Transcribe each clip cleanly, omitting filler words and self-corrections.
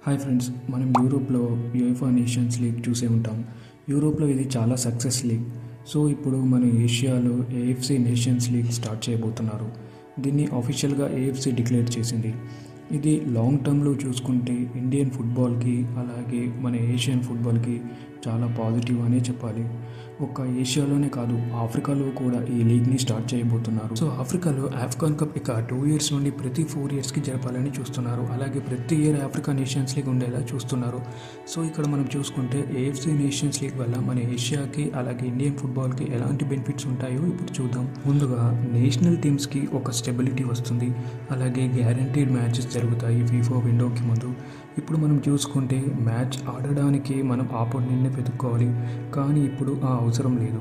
Hi friends, మనం యూరోప్లో యుఎఫా nations league చూసే ఉంటాం. యూరోప్లో ఇది చాలా సక్సెస్ లీగ్. సో ఇప్పుడు మన ఏషియాలో ఏఎఫ్సి నేషన్స్ లీగ్ స్టార్ట్ చేయబోతున్నారు. దీన్ని ఆఫీషియల్గా ఏఎఫ్సి డిక్లేర్ చేసింది. ఇది లాంగ్ టర్మ్లో చూసుకుంటే ఇండియన్ ఫుట్బాల్కి అలాగే మన ఏషియన్ ఫుట్బాల్కి చాలా పాజిటివ్ అనే చెప్పాలి. ఒక్క ఏషియాలోనే కాదు, ఆఫ్రికాలో కూడా ఈ లీగ్ని స్టార్ట్ చేయబోతున్నారు. సో ఆఫ్రికాలో ఆఫ్ఘాన్ కప్ ఇక 2 years నుండి ప్రతి 4 yearsకి జరపాలని చూస్తున్నారు. అలాగే ప్రతి ఇయర్ ఆఫ్రికా నేషన్స్ లీగ్ ఉండేలా చూస్తున్నారు. సో ఇక్కడ మనం చూసుకుంటే ఏఎఫ్సి నేషన్స్ లీగ్ వల్ల మన ఏషియాకి అలాగే ఇండియన్ ఫుట్బాల్కి ఎలాంటి బెనిఫిట్స్ ఉంటాయో ఇప్పుడు చూద్దాం. ముందుగా నేషనల్ టీమ్స్కి ఒక స్టెబిలిటీ వస్తుంది. అలాగే గ్యారంటీడ్ మ్యాచెస్ జరుగుతాయి ఫీఫా విండోకి ముందు. ఇప్పుడు మనం చూసుకుంటే మ్యాచ్ ఆడడానికి మనం ఆపోనెంట్ని వెతుక్కోవాలి, కానీ ఇప్పుడు ఆ అవసరం లేదు.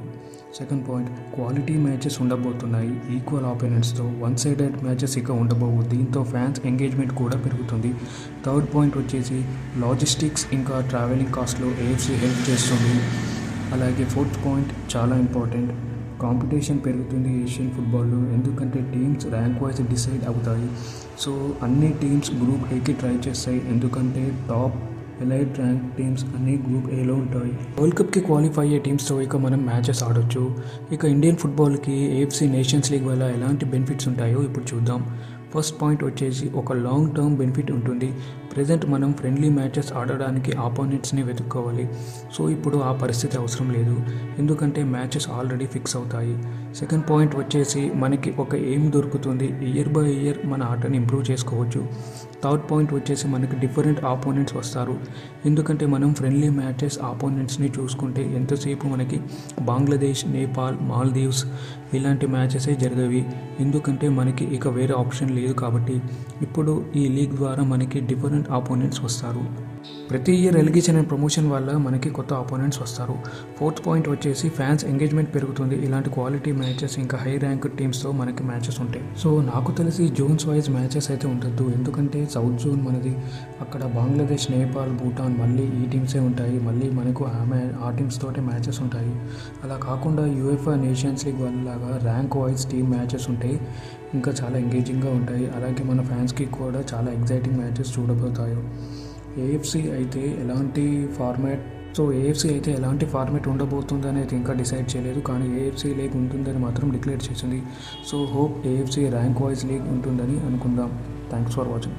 సెకండ్ పాయింట్, క్వాలిటీ మ్యాచెస్ ఉండబోతున్నాయి. ఈక్వల్ ఆపోనెంట్స్తో వన్ సైడెడ్ మ్యాచెస్ ఇక ఉండబోవు. దీంతో ఫ్యాన్స్ ఎంగేజ్మెంట్ కూడా పెరుగుతుంది. థర్డ్ పాయింట్ వచ్చేసి లాజిస్టిక్స్ ఇంకా ట్రావెలింగ్ కాస్ట్లో ఏఎఫ్సి హెల్ప్ చేస్తుంది. అలాగే ఫోర్త్ పాయింట్ చాలా ఇంపార్టెంట్, కాంపిటీషన్ పెరుగుతుంది ఏషియన్ ఫుట్బాల్లో. ఎందుకంటే టీమ్స్ ర్యాంక్ వైజ్ డిసైడ్ అవుతాయి. సో అన్ని టీమ్స్ గ్రూప్ ఏకి ట్రై చేస్తాయి, ఎందుకంటే టాప్ ఎలైట్ ర్యాంక్ టీమ్స్ అన్ని గ్రూప్ ఏలో ఉంటాయి. వరల్డ్ కప్కి క్వాలిఫై అయ్యే టీమ్స్తో ఇక మనం మ్యాచెస్ ఆడొచ్చు. ఇక ఇండియన్ ఫుట్బాల్కి ఏఎఫ్సి నేషన్స్ లీగ్ వల్ల ఎలాంటి బెనిఫిట్స్ ఉంటాయో ఇప్పుడు చూద్దాం. ఫస్ట్ పాయింట్ వచ్చేసి ఒక లాంగ్ టర్మ్ బెనిఫిట్ ఉంటుంది. ప్రజెంట్ మనం ఫ్రెండ్లీ మ్యాచెస్ ఆడడానికి ఆపోనెంట్స్ని వెతుక్కోవాలి. సో ఇప్పుడు ఆ పరిస్థితి అవసరం లేదు, ఎందుకంటే మ్యాచెస్ ఆల్రెడీ ఫిక్స్ అవుతాయి. సెకండ్ పాయింట్ వచ్చేసి మనకి ఒక ఎయిమ్ దొరుకుతుంది. ఇయర్ బై ఇయర్ మన ఆటని ఇంప్రూవ్ చేసుకోవచ్చు. థర్డ్ పాయింట్ వచ్చేసి మనకి డిఫరెంట్ ఆపోనెంట్స్ వస్తారు. ఎందుకంటే మనం ఫ్రెండ్లీ మ్యాచెస్ ఆపోనెంట్స్ని చూసుకుంటే ఎంతసేపు మనకి బంగ్లాదేశ్, నేపాల్, మాల్దీవ్స్ ఇలాంటి మ్యాచెసే జరిగేవి. ఎందుకంటే మనకి ఇక వేరే ఆప్షన్ లేదు. కాబట్టి ఇప్పుడు ఈ లీగ్ ద్వారా మనకి డిఫరెంట్ ఆపోనెంట్స్ వస్తారు. ప్రతి ఇయర్ ఎలిగేషన్ అండ్ ప్రమోషన్ వల్ల మనకి కొత్త ఆపోనెంట్స్ వస్తారు. ఫోర్త్ పాయింట్ వచ్చేసి ఫ్యాన్స్ ఎంగేజ్మెంట్ పెరుగుతుంది. ఇలాంటి క్వాలిటీ మ్యాచెస్ ఇంకా హై ర్యాంక్ టీమ్స్తో మనకి మ్యాచెస్ ఉంటాయి. సో నాకు తెలిసి జోన్స్ వైజ్ మ్యాచెస్ అయితే ఉండద్దు, ఎందుకంటే సౌత్ జోన్ మనది, అక్కడ బంగ్లాదేశ్, నేపాల్, భూటాన్ మళ్ళీ ఈ టీమ్సే ఉంటాయి. మళ్ళీ మనకు ఆ టీమ్స్ తోటే మ్యాచెస్ ఉంటాయి. అలా కాకుండా యుఎఫా నేషన్స్ లీగ్ వల్లలాగా ర్యాంక్ వైజ్ టీమ్ మ్యాచెస్ ఉంటాయి, ఇంకా చాలా ఎంగేజింగ్గా ఉంటాయి. అలాగే మన ఫ్యాన్స్కి కూడా చాలా ఎగ్జైటింగ్ మ్యాచెస్ చూడబోతాయి. ఏఎఫ్సి అయితే ఎలాంటి ఫార్మాట్ ఉండబోతుంది అనేది ఇంకా డిసైడ్ చేయలేదు, కానీ ఏఎఫ్సి లీగ్ ఉంటుందని మాత్రం డిక్లేర్ చేసింది. So hope AFC rank wise league ఉంటుందని అనుకుందాం. Thanks for watching.